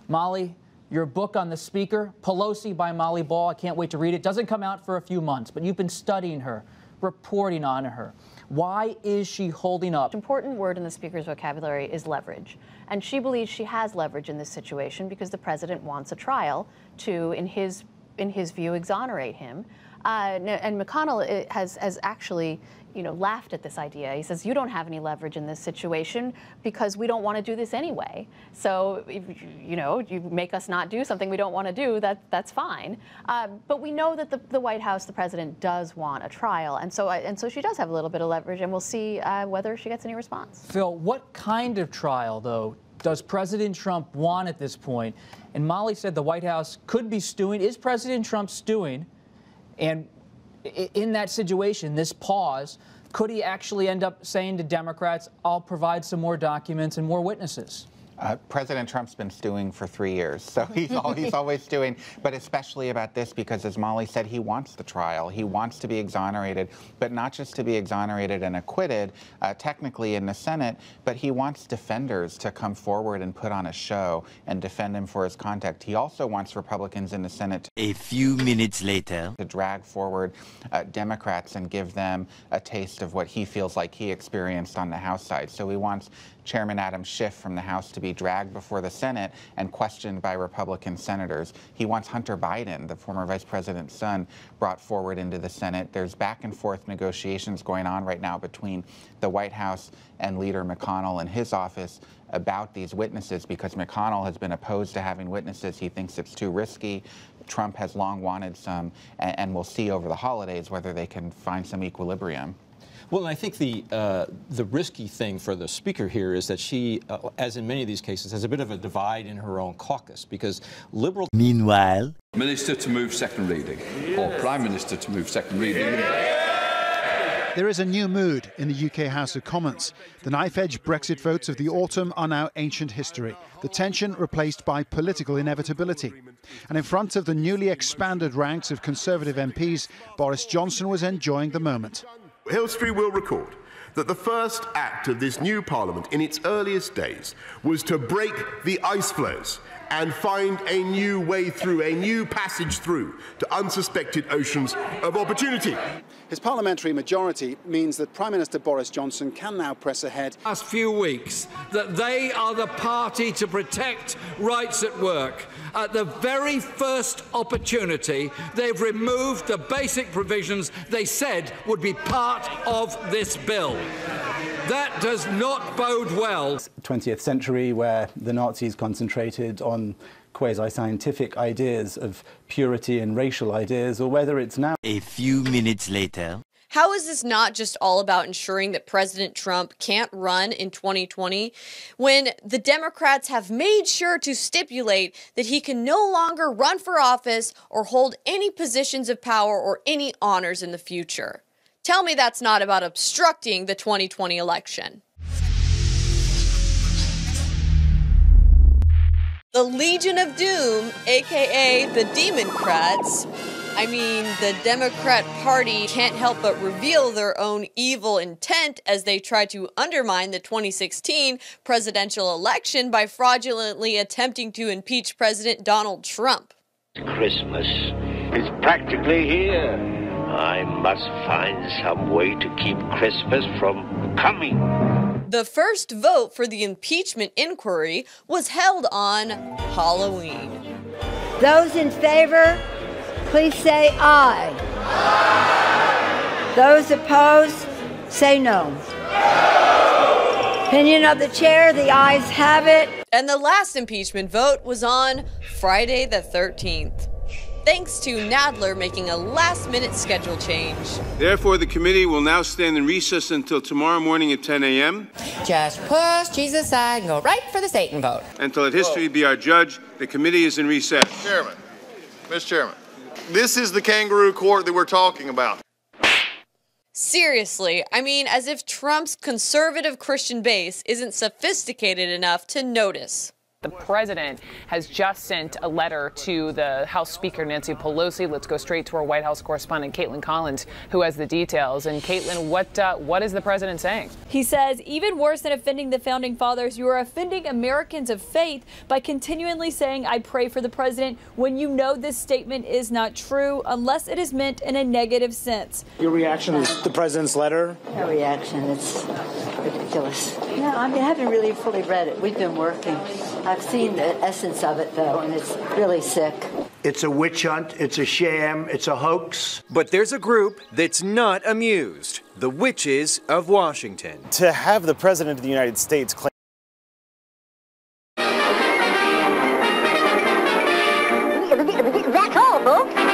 Molly, your book on the Speaker, Pelosi by Molly Ball, I can't wait to read it. Doesn't come out for a few months, but you've been studying her, reporting on her. Why is she holding up? An important word in the Speaker's vocabulary is leverage. And she believes she has leverage in this situation because the president wants a trial to, in his view, exonerate him. And McConnell has actually, laughed at this idea. He says, you don't have any leverage in this situation because we don't want to do this anyway. So, if, you make us not do something we don't want to do, that's fine. But we know that the White House, the president, does want a trial. And so she does have a little bit of leverage, and we'll see whether she gets any response. Phil, what kind of trial, though, does President Trump want at this point? And Molly said the White House could be stewing. Is President Trump stewing? And in that situation, this pause, could he actually end up saying to Democrats, I'll provide some more documents and more witnesses? President Trump's been stewing for 3 years, so he's always stewing, but especially about this because, as Molly said, he wants the trial. He wants to be exonerated, but not just to be exonerated and acquitted, technically in the Senate, but he wants defenders to come forward and put on a show and defend him for his conduct. He also wants Republicans in the Senate a few minutes later to drag forward Democrats and give them a taste of what he feels like he experienced on the House side. So he wants Chairman Adam Schiff from the House to be dragged before the Senate and questioned by Republican senators. He wants Hunter Biden, the former vice president's son, brought forward into the Senate. There's back and forth negotiations going on right now between the White House and Leader McConnell and his office about these witnesses because McConnell has been opposed to having witnesses. He thinks it's too risky. Trump has long wanted some, and we'll see over the holidays whether they can find some equilibrium. Well, and I think the risky thing for the Speaker here is that she, as in many of these cases, has a bit of a divide in her own caucus because liberal. Meanwhile, Minister to move second reading, or Prime Minister to move second reading. There is a new mood in the UK House of Commons. The knife-edge Brexit votes of the autumn are now ancient history. The tension replaced by political inevitability. And in front of the newly expanded ranks of Conservative MPs, Boris Johnson was enjoying the moment. History will record that the first act of this new Parliament in its earliest days was to break the ice floes and find a new way through, a new passage through to unsuspected oceans of opportunity. His parliamentary majority means that Prime Minister Boris Johnson can now press ahead. Last few weeks that they are the party to protect rights at work. At the very first opportunity, they've removed the basic provisions they said would be part of this bill. That does not bode well. 20th century, where the Nazis concentrated on quasi-scientific ideas of purity and racial ideas, or whether it's now. a few minutes later. How is this not just all about ensuring that President Trump can't run in 2020 when the Democrats have made sure to stipulate that he can no longer run for office or hold any positions of power or any honors in the future? Tell me that's not about obstructing the 2020 election. The Legion of Doom, aka the Democrats, the Democrat Party can't help but reveal their own evil intent as they try to undermine the 2016 presidential election by fraudulently attempting to impeach President Donald Trump. Christmas is practically here. I must find some way to keep Christmas from coming. The first vote for the impeachment inquiry was held on Halloween. Those in favor, please say aye. Aye. Those opposed, say no. Opinion of the chair, the ayes have it. And the last impeachment vote was on Friday the 13th. Thanks to Nadler making a last-minute schedule change. Therefore, the committee will now stand in recess until tomorrow morning at 10 a.m. Just push Jesus aside and go right for the Satan vote. Until let history be our judge, the committee is in recess. Mr. Chairman, this is the kangaroo court that we're talking about. Seriously, as if Trump's conservative Christian base isn't sophisticated enough to notice. The president has just sent a letter to the House Speaker Nancy Pelosi. Let's go straight to our White House correspondent Caitlin Collins, who has the details. And Caitlin, what is the president saying? He says, even worse than offending the founding fathers, you are offending Americans of faith by continually saying, I pray for the president, when you know this statement is not true unless it is meant in a negative sense. Your reaction to the president's letter? No reaction. It's ridiculous. No, I haven't really fully read it. We've been working. I've seen the essence of it, though, and it's really sick. It's a witch hunt. It's a sham. It's a hoax. But there's a group that's not amused. The Witches of Washington. To have the president of the United States claim That's all, folks.